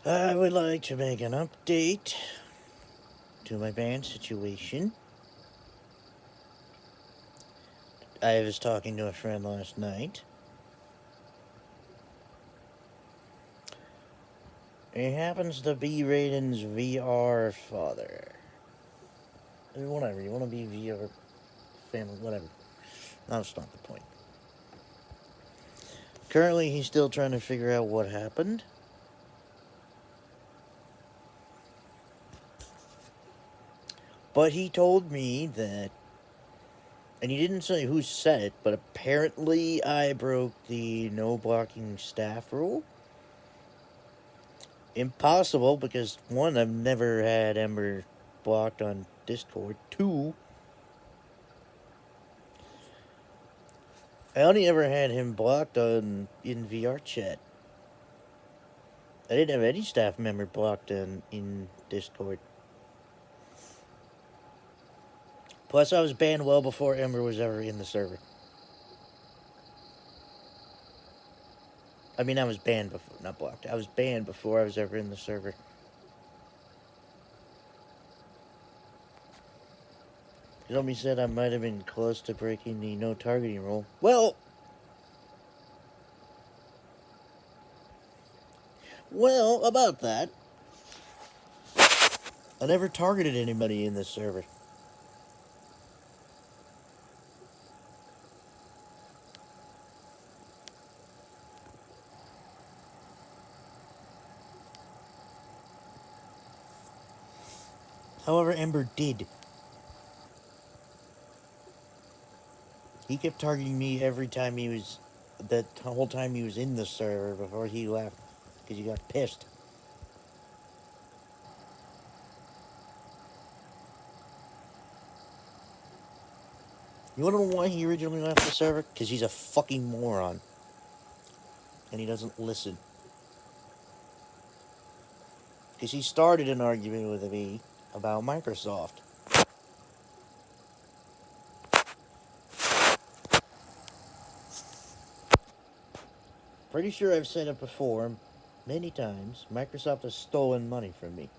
I would like to make an update to my ban situation. I was talking to a friend last night. He happens to be Raiden's VR father. Whatever, you want to be VR family, whatever. That's not the point. Currently, he's still trying to figure out what happened. But he told me that, and he didn't say who said it, but apparently I broke the no blocking staff rule. Impossible, because one, I've never had Ember blocked on Discord. Two, I only ever had him blocked in VR chat. I didn't have any staff member blocked in Discord. Plus, I was banned well before Ember was ever in the server. I mean, I was banned before, not blocked. I was banned before I was ever in the server. Somebody said I might have been close to breaking the no targeting rule. Well, about that, I never targeted anybody in this server. However, Ember did. He kept targeting me every time he was, that whole time he was in the server before he left, because he got pissed. You wanna know why he originally left the server? Because he's a fucking moron. And he doesn't listen. Because he started an argument with me about Microsoft. Pretty sure I've said it before, many times. Microsoft has stolen money from me.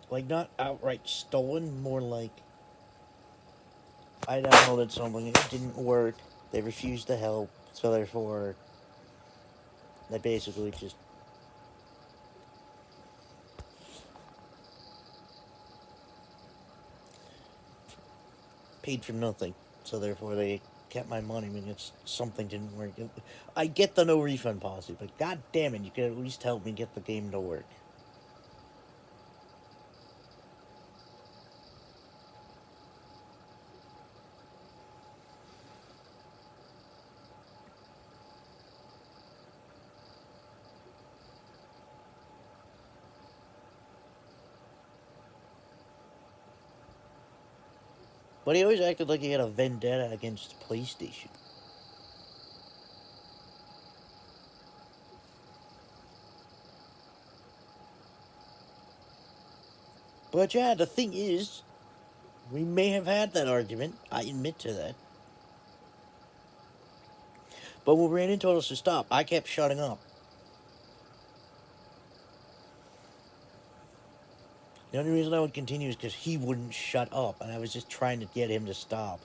Like, not outright stolen, more like I downloaded something, it didn't work, they refused to help, so therefore, they basically just paid for nothing. So therefore, they kept my money when something didn't work. I get the no refund policy, but god damn it, you could at least help me get the game to work. But he always acted like he had a vendetta against PlayStation. But yeah, the thing is, we may have had that argument. I admit to that. But when Brandon told us to stop, I kept shutting up. The only reason I would continue is because he wouldn't shut up, and I was just trying to get him to stop.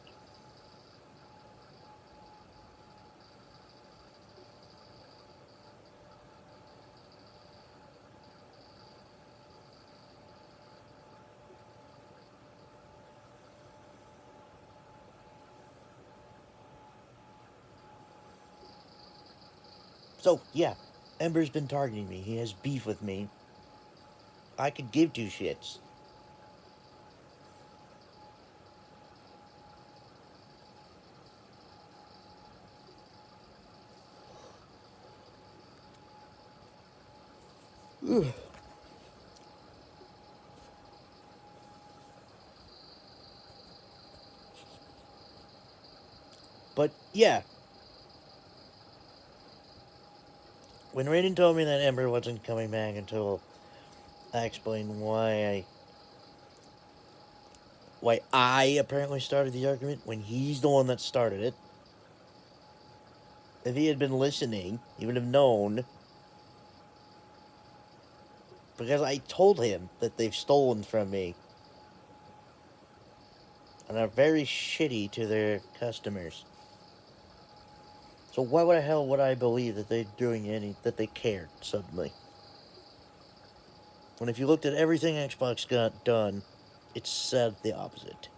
So, yeah, Ember's been targeting me. He has beef with me. I could give two shits. Ugh. But, yeah, when Raiden told me that Ember wasn't coming back until I explained why why I apparently started the argument when he's the one that started it. If he had been listening, he would have known. Because I told him that they've stolen from me. And are very shitty to their customers. So why the hell would I believe that they're doing that they cared suddenly? When if you looked at everything Xbox got done, it said the opposite.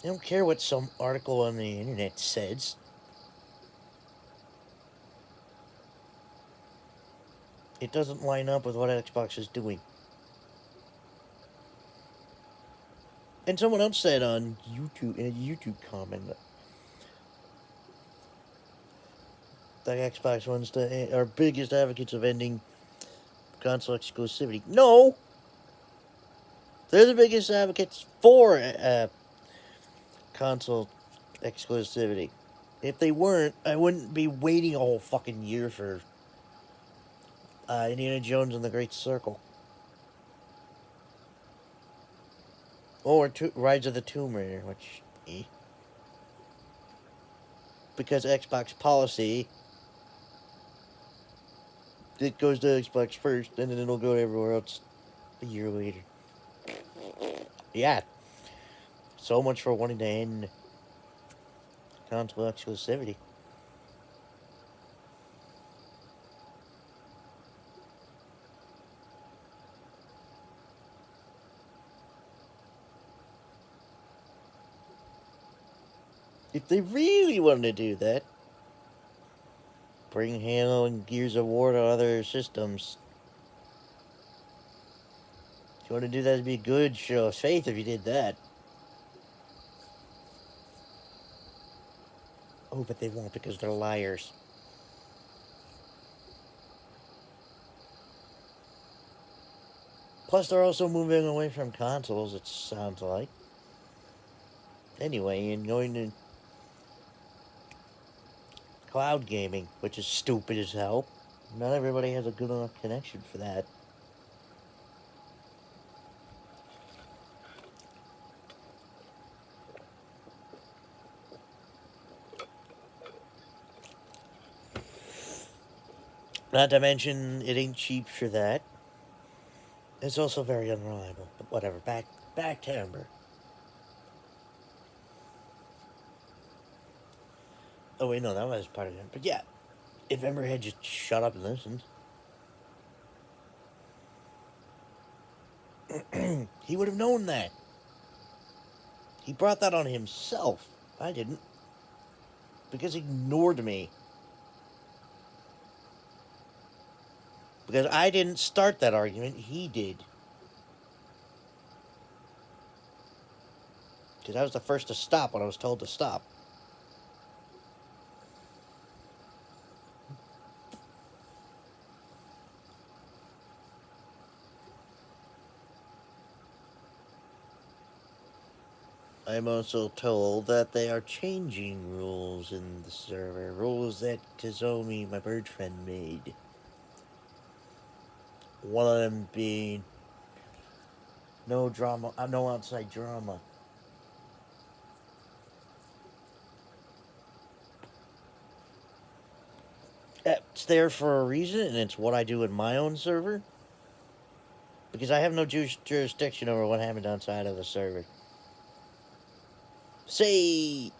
I don't care what some article on the internet says. It doesn't line up with what Xbox is doing. And someone else said on YouTube, in a YouTube comment, that Xbox wants to are biggest advocates of ending console exclusivity. No! They're the biggest advocates for console exclusivity. If they weren't, I wouldn't be waiting a whole fucking year for Indiana Jones and the Great Circle. Or Rise of the Tomb Raider, which... Because Xbox policy, it goes to Xbox first, and then it'll go everywhere else a year later. Yeah. So much for wanting to end console exclusivity. If they really wanted to do that, bring Halo and Gears of War to other systems. If you want to do that, it'd be a good show of faith if you did that. Oh, but they won't because they're liars. Plus, they're also moving away from consoles, it sounds like. Anyway, and going to cloud gaming, which is stupid as hell. Not everybody has a good enough connection for that. Not to mention, it ain't cheap for that. It's also very unreliable. But whatever, back to Ember. Oh wait, no, that was part of it. But yeah, if Ember had just shut up and listened, he would have known that. He brought that on himself. I didn't. Because he ignored me. Because I didn't start that argument, he did. Because I was the first to stop when I was told to stop. I'm also told that they are changing rules in the server. Rules that Kazomi, my bird friend, made. One of them being no drama, no outside drama. It's there for a reason, and it's what I do in my own server. Because I have no jurisdiction over what happened outside of the server. Say,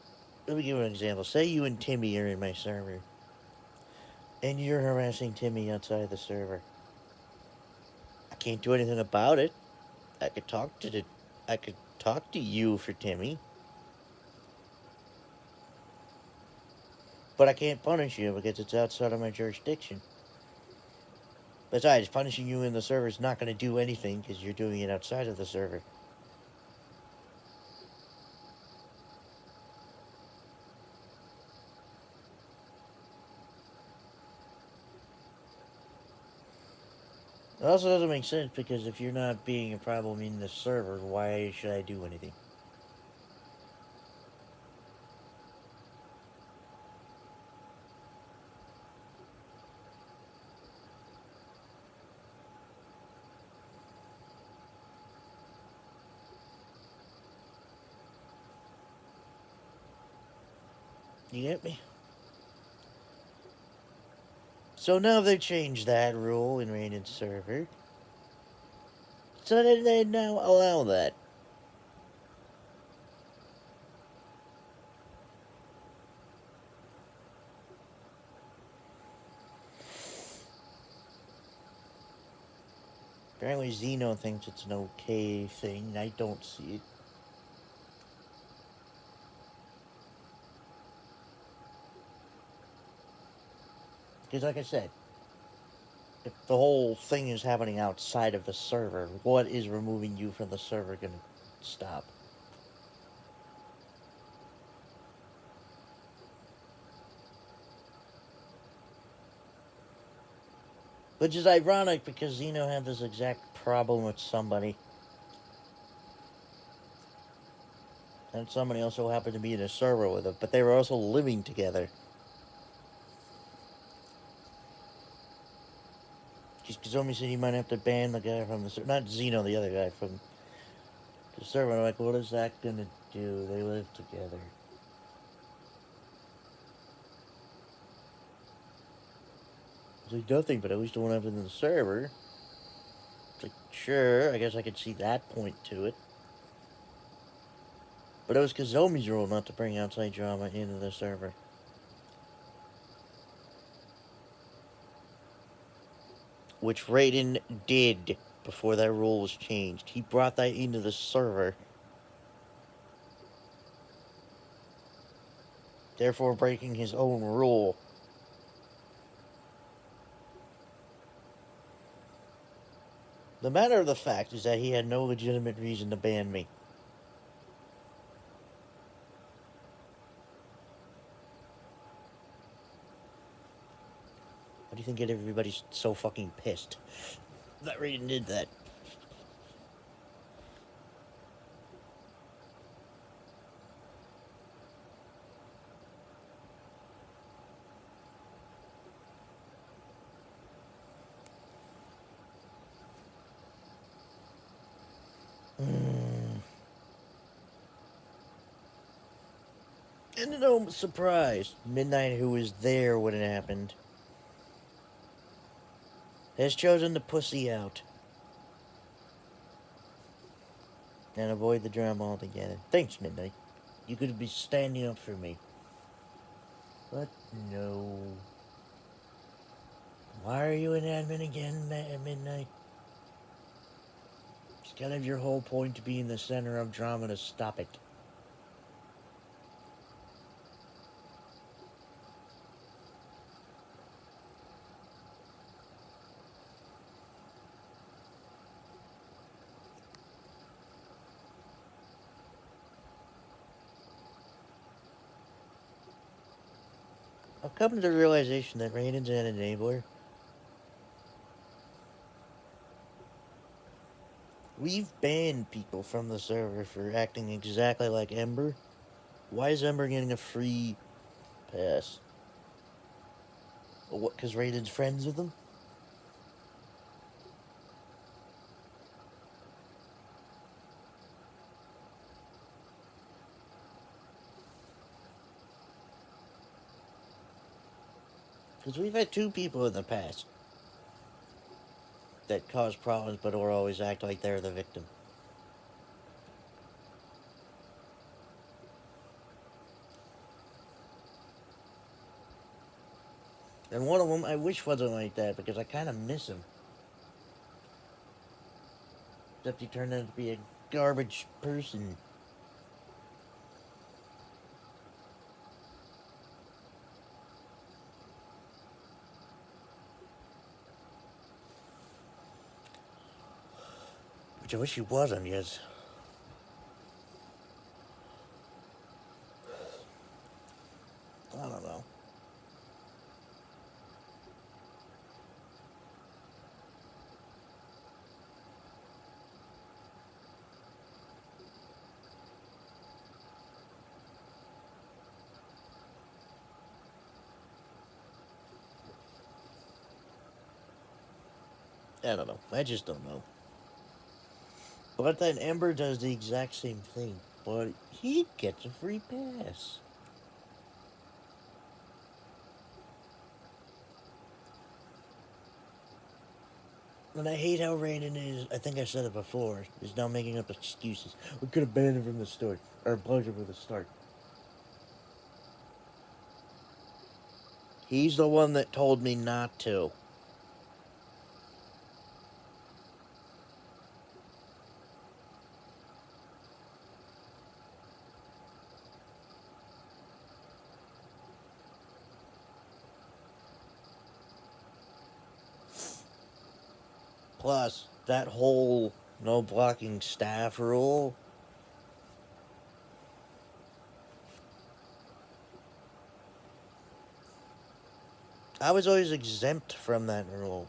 let me give you an example. Say you and Timmy are in my server, and you're harassing Timmy outside the server. I can't do anything about it. I could talk to you for Timmy, but I can't punish you because it's outside of my jurisdiction. Besides, punishing you in the server is not going to do anything because you're doing it outside of the server. It also doesn't make sense because if you're not being a problem in the server, why should I do anything? You get me? So now they changed that rule in Rated Server. So they now allow that. Apparently Xeno thinks it's an okay thing. I don't see it. Because like I said, if the whole thing is happening outside of the server, what is removing you from the server going to stop? Which is ironic because Xeno had this exact problem with somebody. And somebody also happened to be in a server with him, but they were also living together. Just Kazumi said he might have to ban the guy from the server. Not Xeno, the other guy from the server. I'm like, what is that gonna do? They live together. It's like nothing, but at least it won't happen in the server. It's like, sure, I guess I could see that point to it. But it was Kazumi's rule not to bring outside drama into the server. Which Raiden did before that rule was changed. He brought that into the server, therefore breaking his own rule. The matter of the fact is that he had no legitimate reason to ban me. Why do you think everybody's so fucking pissed that Raiden did that? And no surprise, Midnight, who was there when it happened, has chosen to pussy out and avoid the drama altogether. Thanks, Midnight. You could be standing up for me. But no. Why are you an admin again at Midnight? It's kind of your whole point to be in the center of drama to stop it. I've come to the realization that Raiden's an enabler. We've banned people from the server for acting exactly like Ember. Why is Ember getting a free pass? What, because Raiden's friends with them? Because we've had two people in the past that cause problems but will always act like they're the victim. And one of them I wish wasn't like that because I kind of miss him. Except he turned out to be a garbage person. Which I wish he wasn't, yes. I don't know. I don't know. I just don't know. But then Ember does the exact same thing. But he gets a free pass. And I hate how Raiden is, I think I said it before, is now making up excuses. We could have banned him from the start, or blocked him from the start. He's the one that told me not to. Plus, that whole no blocking staff rule, I was always exempt from that rule.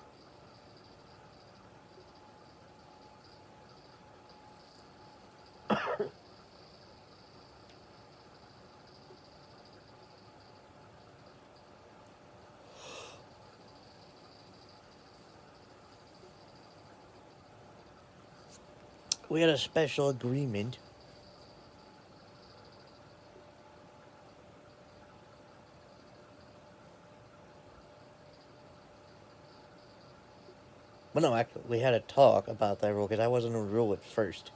We had a special agreement. Well, no, actually, we had a talk about that rule because I wasn't a rule at first.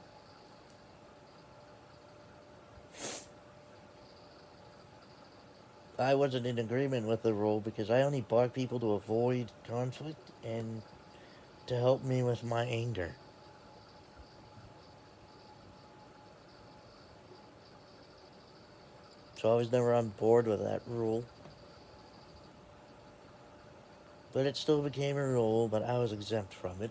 I wasn't in agreement with the rule because I only block people to avoid conflict and to help me with my anger. So I was never on board with that rule. But it still became a rule, but I was exempt from it.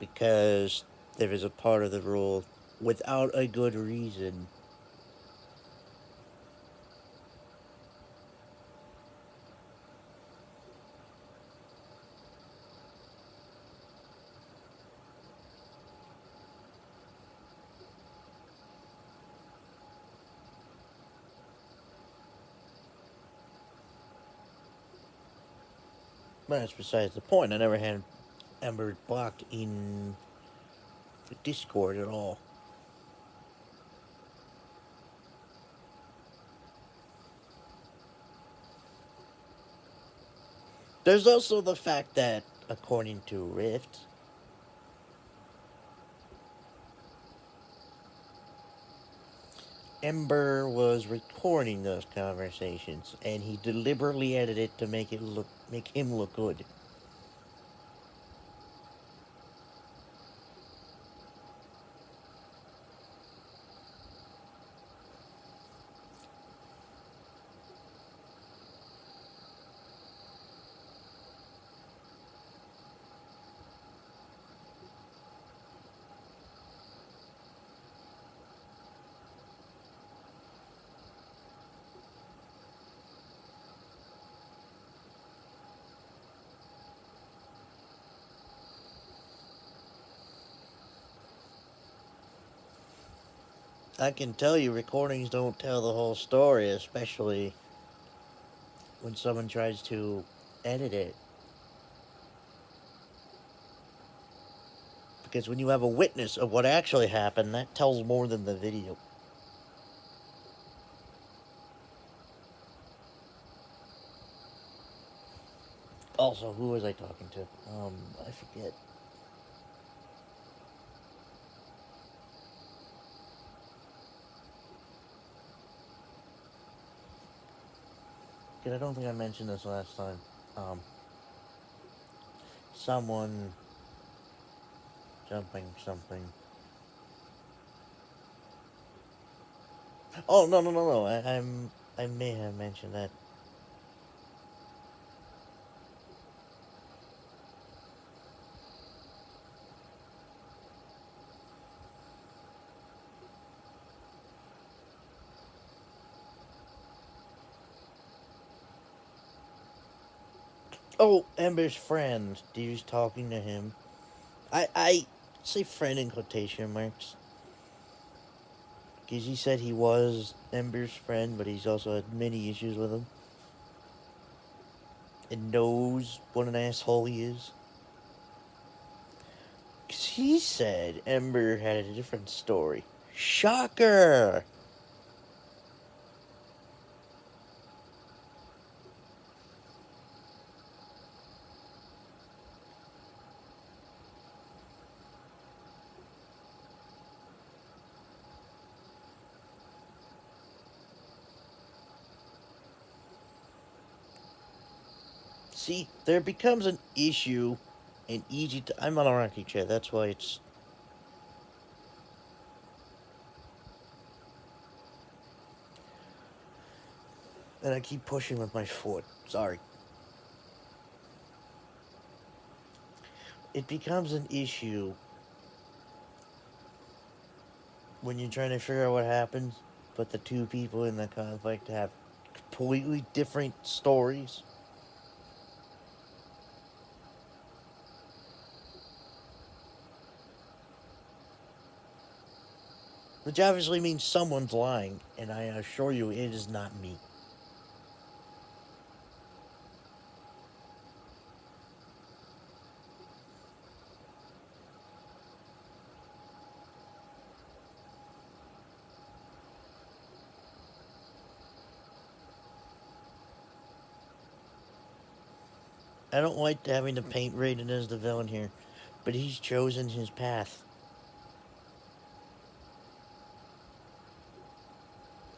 Because there is a part of the rule without a good reason. But that's besides the point. I never had Ember blocked in Discord at all. There's also the fact that, according to Rift, Ember was recording those conversations, and he deliberately edited it to make him look good. I can tell you, recordings don't tell the whole story, especially when someone tries to edit it. Because when you have a witness of what actually happened, that tells more than the video. Also, who was I talking to? I forget. Because I don't think I mentioned this last time. Um, Someone jumping something. Oh, no, no, no, no. I may have mentioned that. Oh, Ember's friend. Dee's talking to him. I say friend in quotation marks. Because he said he was Ember's friend, but he's also had many issues with him. And knows what an asshole he is. Because he said Ember had a different story. Shocker! See, there becomes an issue and easy to. I'm on a rocking chair, that's why it's. And I keep pushing with my foot. Sorry. It becomes an issue when you're trying to figure out what happens, but the two people in the conflict have completely different stories. Which obviously means someone's lying, and I assure you it is not me. I don't like having to paint Raiden as the villain here, but he's chosen his path.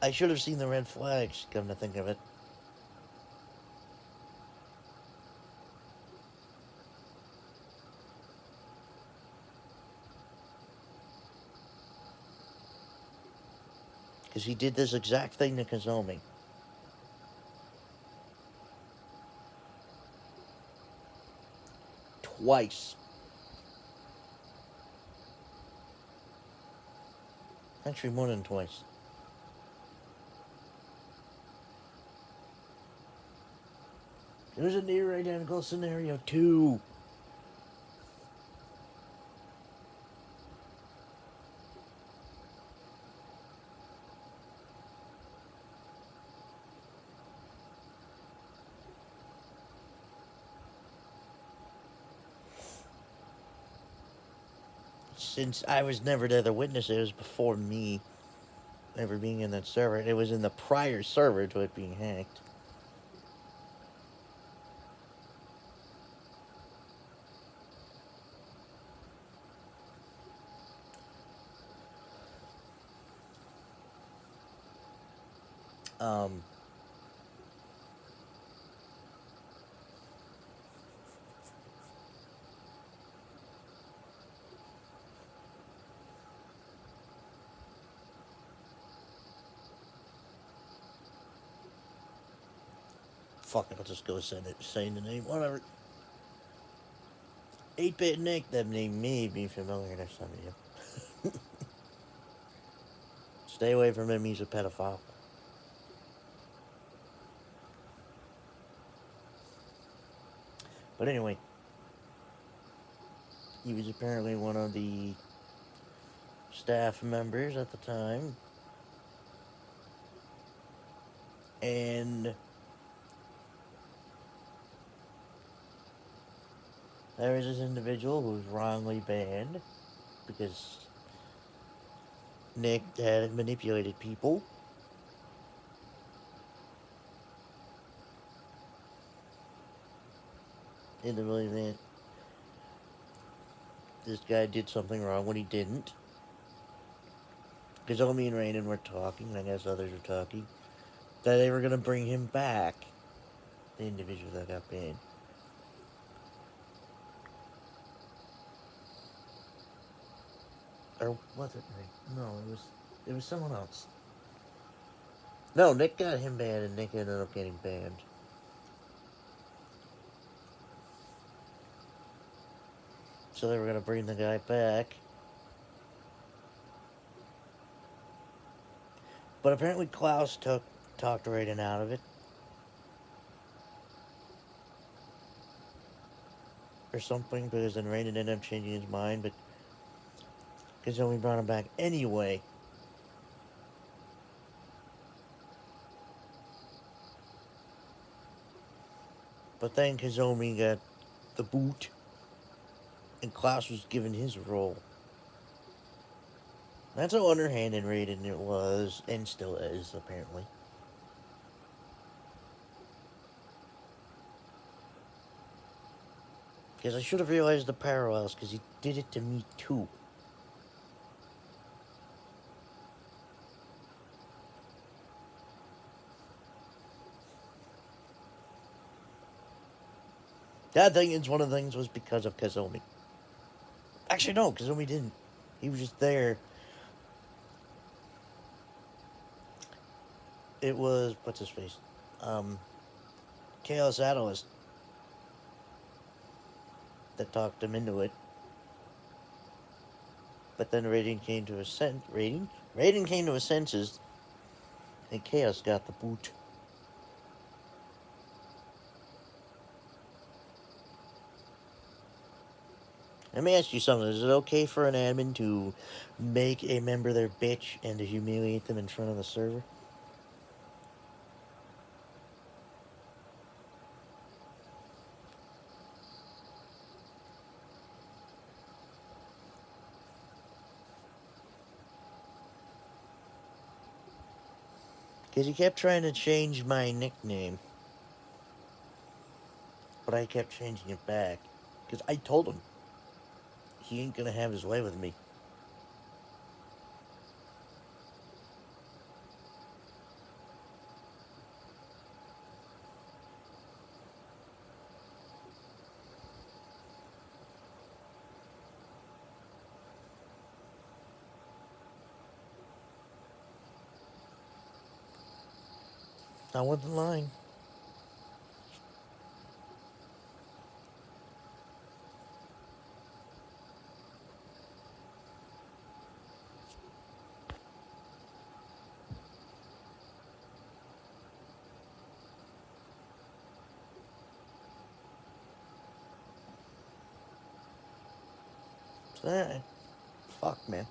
I should have seen the red flags, come to think of it. Because he did this exact thing to Kazumi. Twice. Actually, more than twice. It was a near identical scenario, too. Since I was never there to witness it, it was before me ever being in that server. It was in the prior server to it being hacked. Um, Fuck it, I'll just go saying the name. Whatever. 8-Bit Nick, that name may be familiar to some of you. Stay away from him, he's a pedophile. But anyway, he was apparently one of the staff members at the time. And there was this individual who was wrongly banned because Nick had manipulated people. In the belief that this guy did something wrong when he didn't. Because Omi and Raiden were talking, and I guess others were talking, that they were going to bring him back, the individual that got banned. Or was it Nick? No, it was someone else. No, Nick got him banned, and Nick ended up getting banned. So they were going to bring the guy back. But apparently Klaus talked Raiden out of it. Or something, because then Raiden ended up changing his mind, but Kazumi brought him back anyway. But then Kazumi got the boot, and Klaus was given his role. That's how underhanded Raiden it was, and still is, apparently. Because I should have realized the parallels, because he did it to me too. That thing is one of the things was because of Kazumi. Actually, no, Kazumi didn't. He was just there. It was what's his face, um, Chaos Analyst that talked him into it. But then Raiden came to his Raiden came to his senses, and Chaos got the boot. Let me ask you something. Is it okay for an admin to make a member their bitch and to humiliate them in front of the server? Because he kept trying to change my nickname, but I kept changing it back. Because I told him he ain't gonna have his way with me. I wasn't lying. So, fuck, man.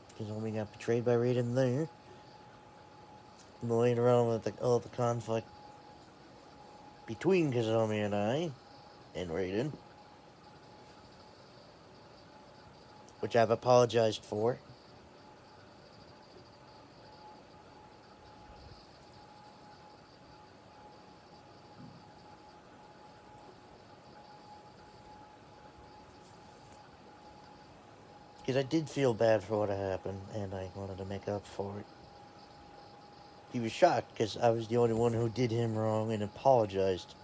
Because when we got betrayed by Raiden there, and later on with all the conflict between Kazumi and I, and Raiden, which I've apologized for. Because I did feel bad for what happened, and I wanted to make up for it. He was shocked because I was the only one who did him wrong and apologized.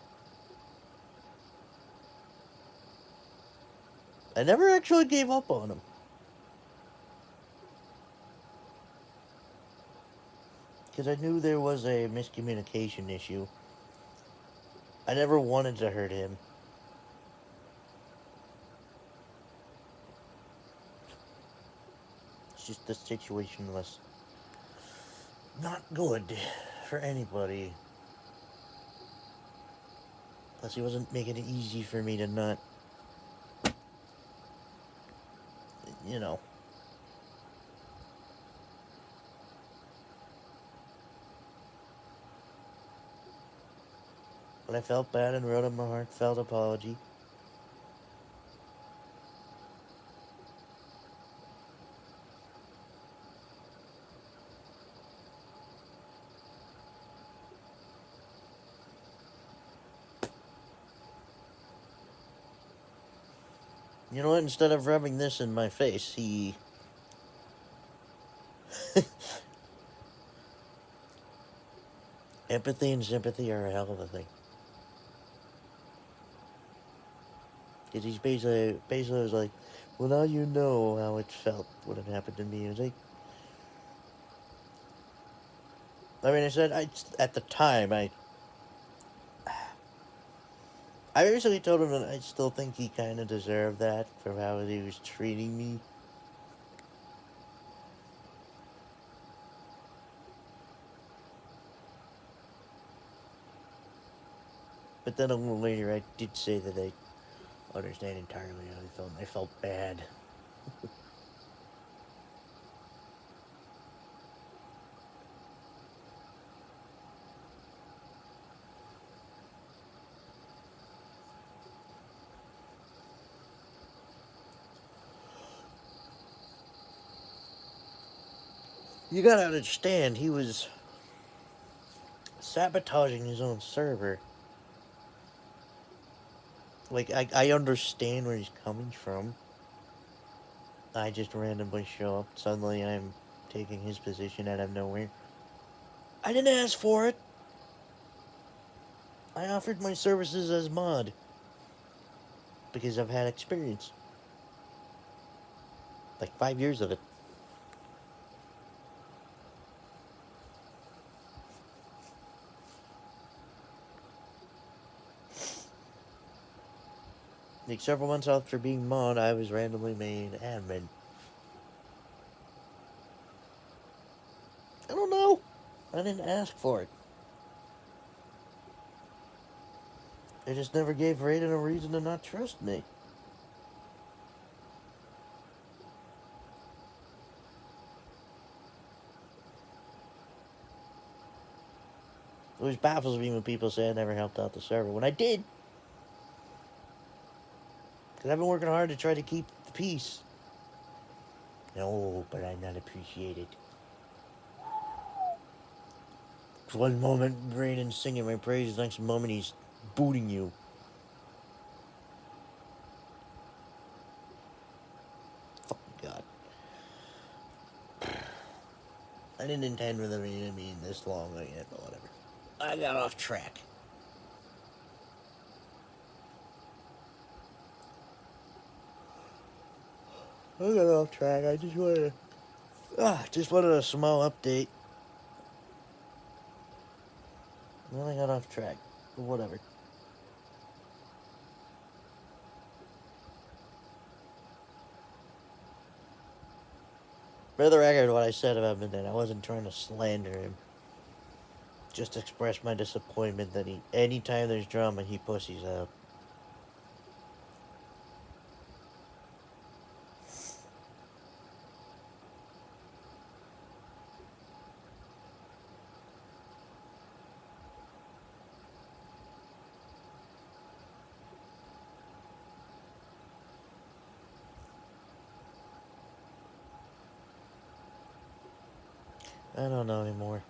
I never actually gave up on him. Because I knew there was a miscommunication issue. I never wanted to hurt him. It's just the situation was not good for anybody. Plus, he wasn't making it easy for me to not, you know. But I felt bad and wrote him a heartfelt apology. You know what? Instead of rubbing this in my face, he. Empathy and sympathy are a hell of a thing. Because he's basically was like, well, now you know how it felt when it happened to me. It was like, I mean, I said, at the time, I basically told him that I still think he kind of deserved that for how he was treating me. But then a little later, I did say that I understand entirely how he felt. I felt bad. You gotta understand, he was sabotaging his own server. Like, I understand where he's coming from. I just randomly show up. Suddenly I'm taking his position out of nowhere. I didn't ask for it. I offered my services as mod because I've had experience. Like 5 years of it. Like several months after being mod, I was randomly made admin. I don't know. I didn't ask for it. They just never gave Raiden a reason to not trust me. It always baffles me when people say I never helped out the server. When I did. Because I've been working hard to try to keep the peace. No, but I'm not appreciated. One moment, Raiden's singing my praises. Next moment, he's booting you. Fucking God. I didn't intend for them to be this long again, but whatever. I got off track. I got off track. I just wanted a small update. Then I got off track. But whatever. For the record, what I said about Midnight, I wasn't trying to slander him. Just express my disappointment that anytime there's drama, he pussies out. I don't know anymore.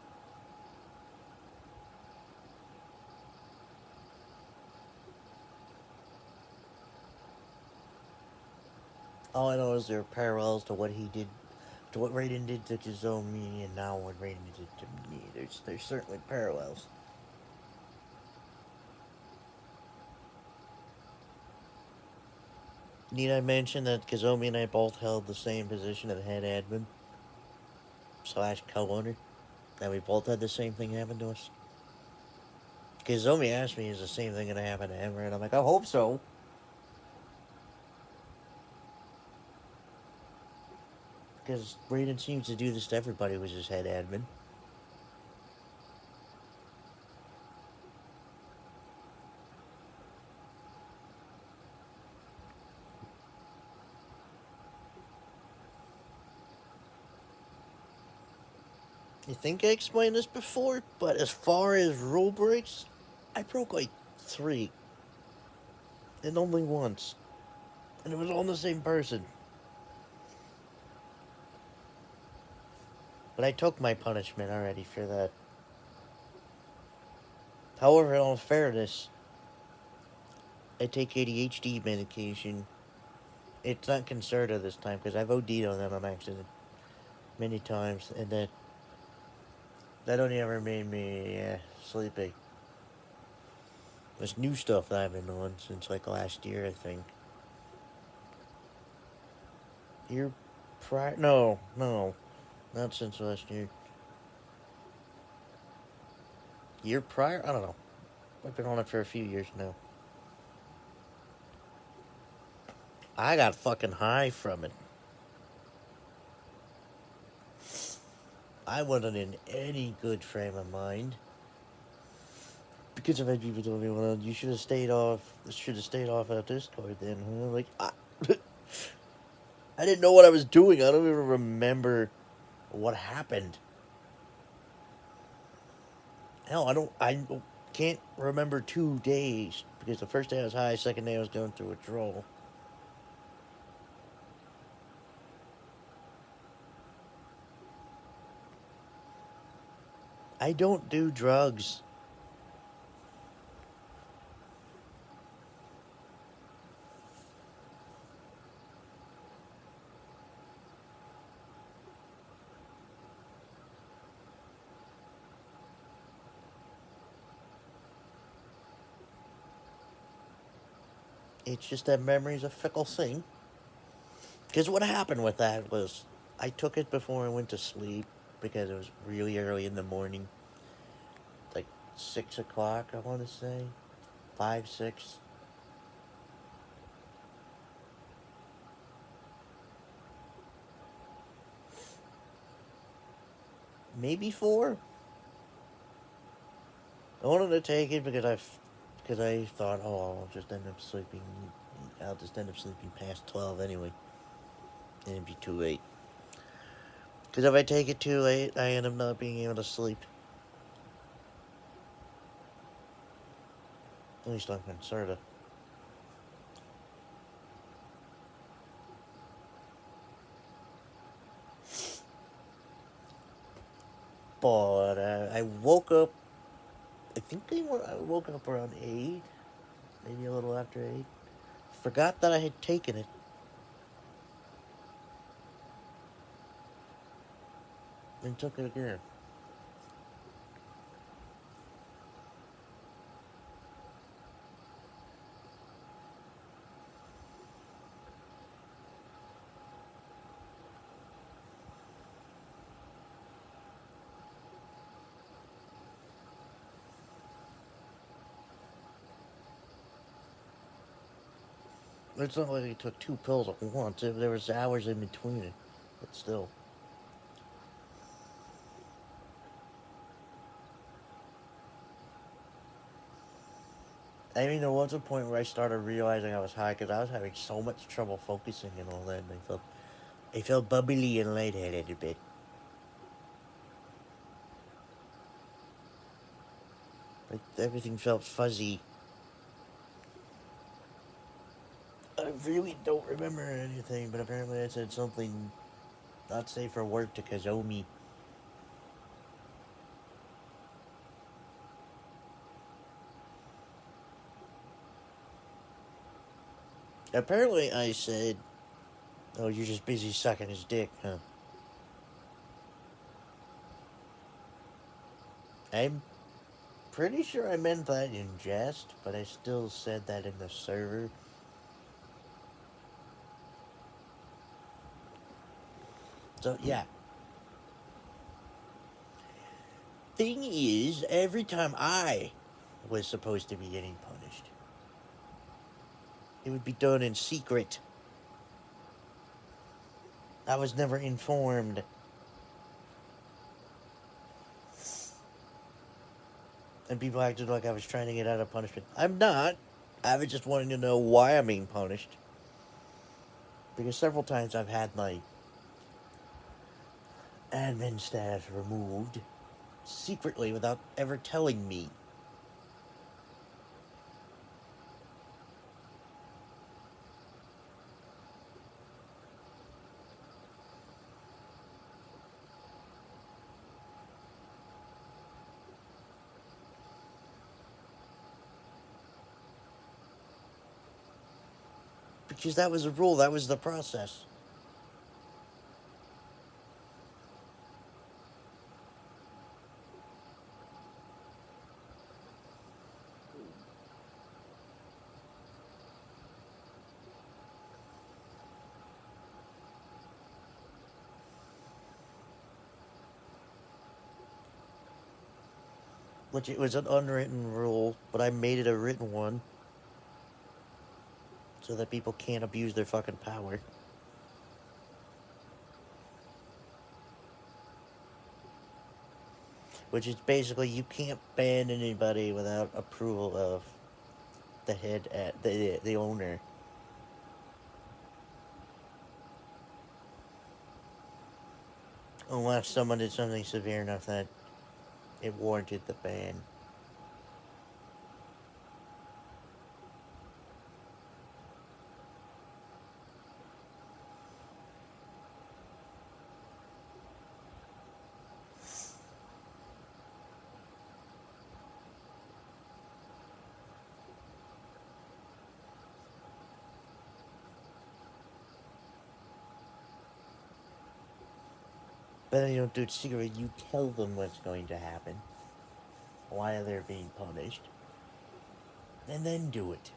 All I know is there are parallels to what he did, to what Raiden did to Kizomi, and now what Raiden did to me. There's certainly parallels. Need I mention that Kizomi and I both held the same position of head admin slash co-owner? That we both had the same thing happen to us? Kizomi asked me, is the same thing gonna happen to him? And I'm like, I hope so. Because Raiden seems to do this to everybody who's his head admin. I think I explained this before, but as far as rule breaks, I broke like 3. And only once. And it was on the same person. But I took my punishment already for that. However, in all fairness, I take ADHD medication. It's not Concerta this time, because I've OD'd on them on accident many times, and that only ever made me sleepy. This new stuff that I've been on since like last year, I think. Year prior? No, not since last year. Year prior? I don't know. I've been on it for a few years now. I got fucking high from it. I wasn't in any good frame of mind. Because I've had people tell me, well, you should have stayed off our Discord then, huh? Like, I didn't know what I was doing. I don't even remember what happened. Hell, I can't remember 2 days. Because the first day I was high, second day I was going through withdrawal. I don't do drugs. It's just that memory's a fickle thing. Because what happened with that was I took it before I went to sleep because it was really early in the morning. Like 6 o'clock, I want to say. 5, 6. Maybe 4. I wanted to take it because I thought, oh, I'll just end up sleeping. I'll just end up sleeping past 12 anyway. And it'd be too late. Because if I take it too late, I end up not being able to sleep. At least I'm concerned. But I woke up. I think I woke up around 8, maybe a little after 8. Forgot that I had taken it. And took it again. It's not like I took 2 pills at once. There was hours in between it. But still. I mean, there was a point where I started realizing I was high because I was having so much trouble focusing and all that. And I felt bubbly and lightheaded a bit. Like everything felt fuzzy. I really don't remember anything, but apparently I said something not safe for work to Kazomi. Apparently I said, "Oh, you're just busy sucking his dick, huh?" I'm pretty sure I meant that in jest, but I still said that in the server. So yeah. Thing is, every time I was supposed to be getting punished, it would be done in secret. I was never informed. And people acted like I was trying to get out of punishment. I'm not. I was just wanting to know why I'm being punished. Because several times I've had my admin staff removed secretly without ever telling me. Because that was a rule, that was the process. Which it was an unwritten rule, but I made it a written one so that people can't abuse their fucking power. Which is basically you can't ban anybody without approval of the head at the owner. Unless someone did something severe enough that it warranted the ban. But then you don't do it secretly, you tell them what's going to happen, why they're being punished, and then do it.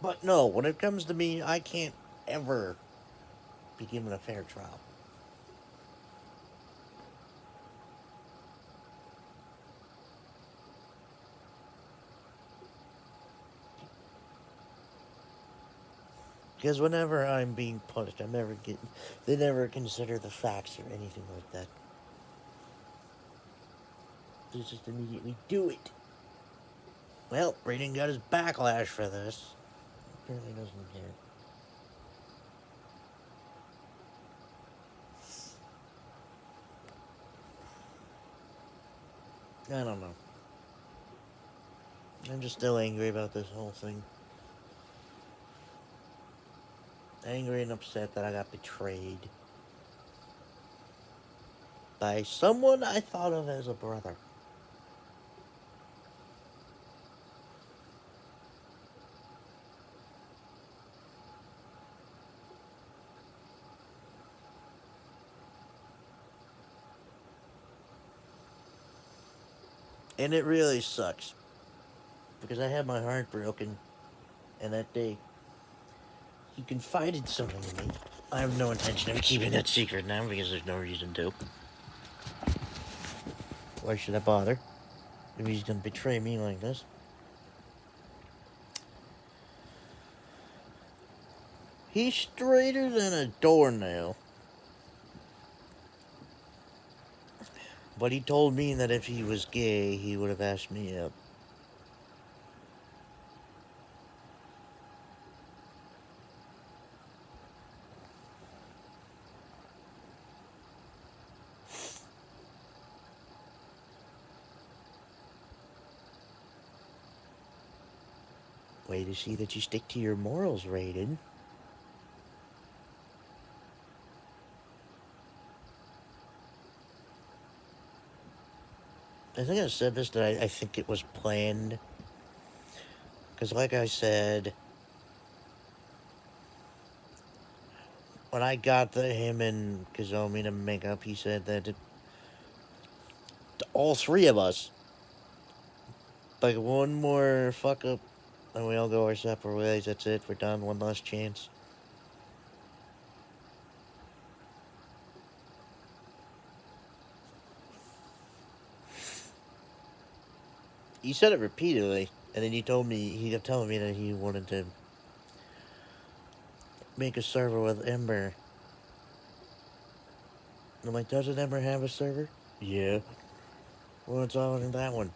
But no, when it comes to me, I can't ever be given a fair trial. Because whenever I'm being punished, they never consider the facts or anything like that. They just immediately do it. Well, Braden got his backlash for this. Apparently doesn't care. I don't know. I'm just still angry about this whole thing. Angry and upset that I got betrayed by someone I thought of as a brother. And it really sucks. Because I had my heart broken. And that day, he confided something in me. I have no intention of keeping that secret now because there's no reason to. Why should I bother? If he's gonna betray me like this. He's straighter than a doornail. But he told me that if he was gay, he would have asked me out. Way to see that you stick to your morals, Raiden. I think I said this, that I think it was planned. Because like I said, when I got him and Kazumi to make up, he said that all three of us, like one more fuck up, and we all go our separate ways. That's it. We're done. One last chance. He said it repeatedly, and then he kept telling me that he wanted to make a server with Ember. And I'm like, doesn't Ember have a server? Yeah. Well, it's all in that one.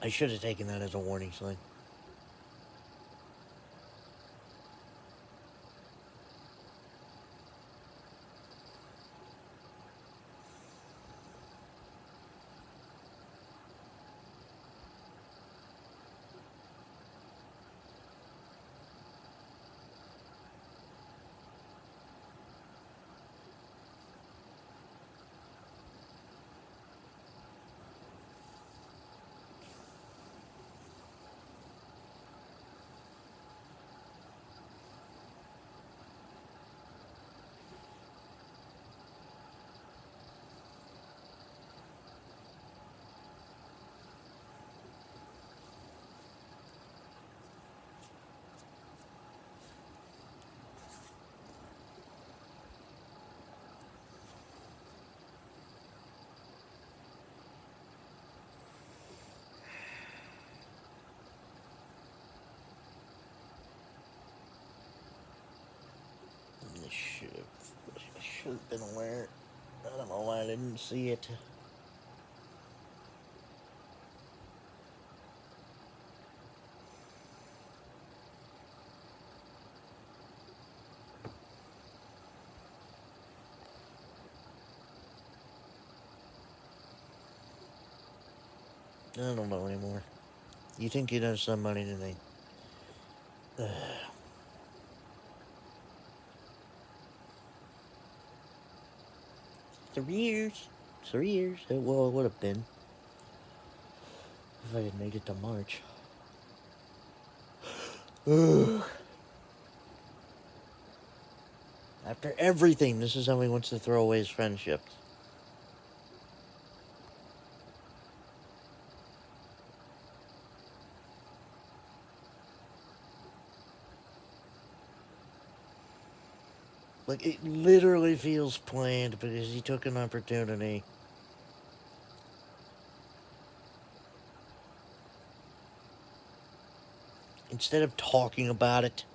I should have taken that as a warning sign. I should have been aware. I don't know why I didn't see it. I don't know anymore. You think you know somebody today? 3 years. 3 years. Well, it would have been if I had made it to March. After everything, this is how he wants to throw away his friendships. Like, it literally feels planned because he took an opportunity. Instead of talking about it,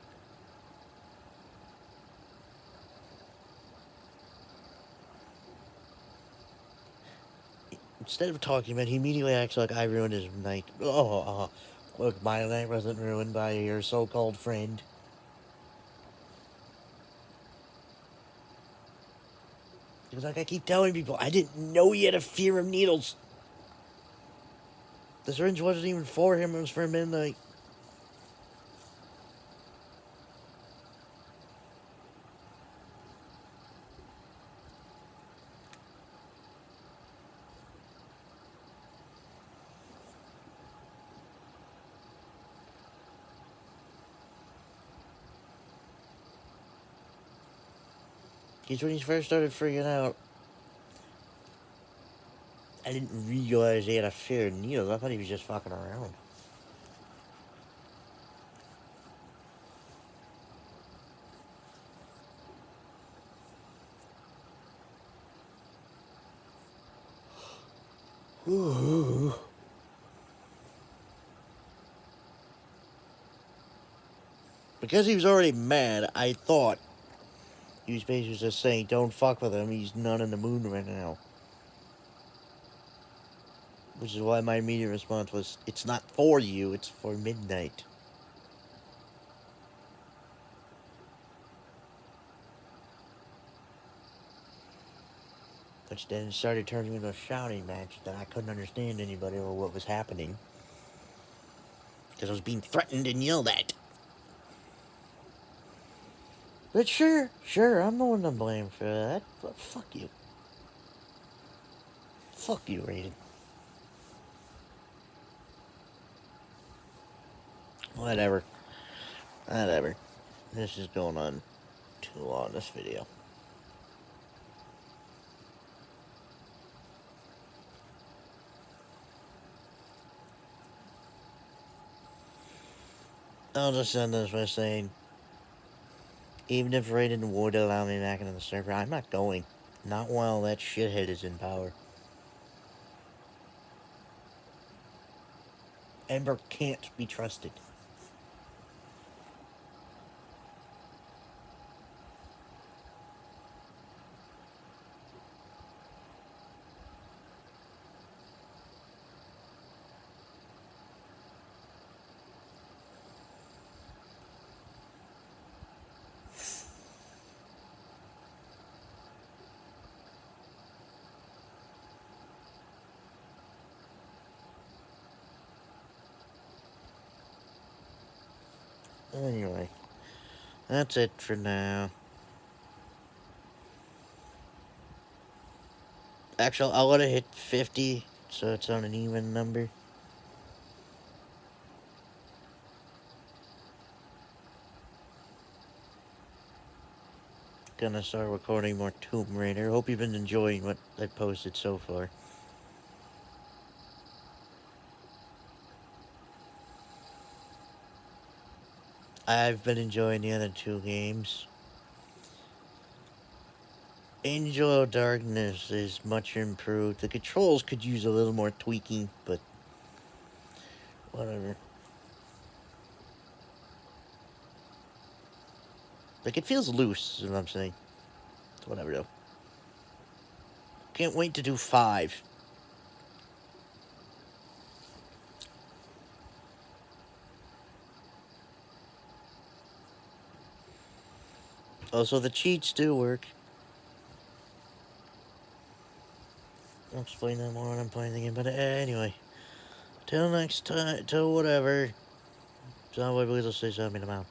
he immediately acts like I ruined his night. Look, my night wasn't ruined by your so-called friend. Because, like I keep telling people, I didn't know he had a fear of needles. The syringe wasn't even for him, it was for midnight. Because when he first started freaking out, I didn't realize he had a fear of needles. I thought he was just fucking around. Ooh. Because he was already mad, I thought he was basically just saying, don't fuck with him, he's not in the mood right now. Which is why my immediate response was, it's not for you, it's for midnight. Which then started turning into a shouting match that I couldn't understand anybody or what was happening. Because I was being threatened and yelled at. But sure, I'm the one to blame for that. But fuck you. Fuck you, Raiden. Whatever. This is going on too long, this video. I'll just end this by saying, even if Raiden would allow me back into the server, I'm not going. Not while that shithead is in power. Ember can't be trusted. Anyway, that's it for now. Actually, I'll let it hit 50, so it's on an even number. Gonna start recording more Tomb Raider. Hope you've been enjoying what I posted so far. I've been enjoying the other two games. Angel of Darkness is much improved. The controls could use a little more tweaking, but whatever. Like, it feels loose, is what I'm saying. Whatever, though. Can't wait to do 5. Also, the cheats do work. I'll explain that more when I'm playing the game, but anyway. Till next time, till whatever. So I believe I'll say something about.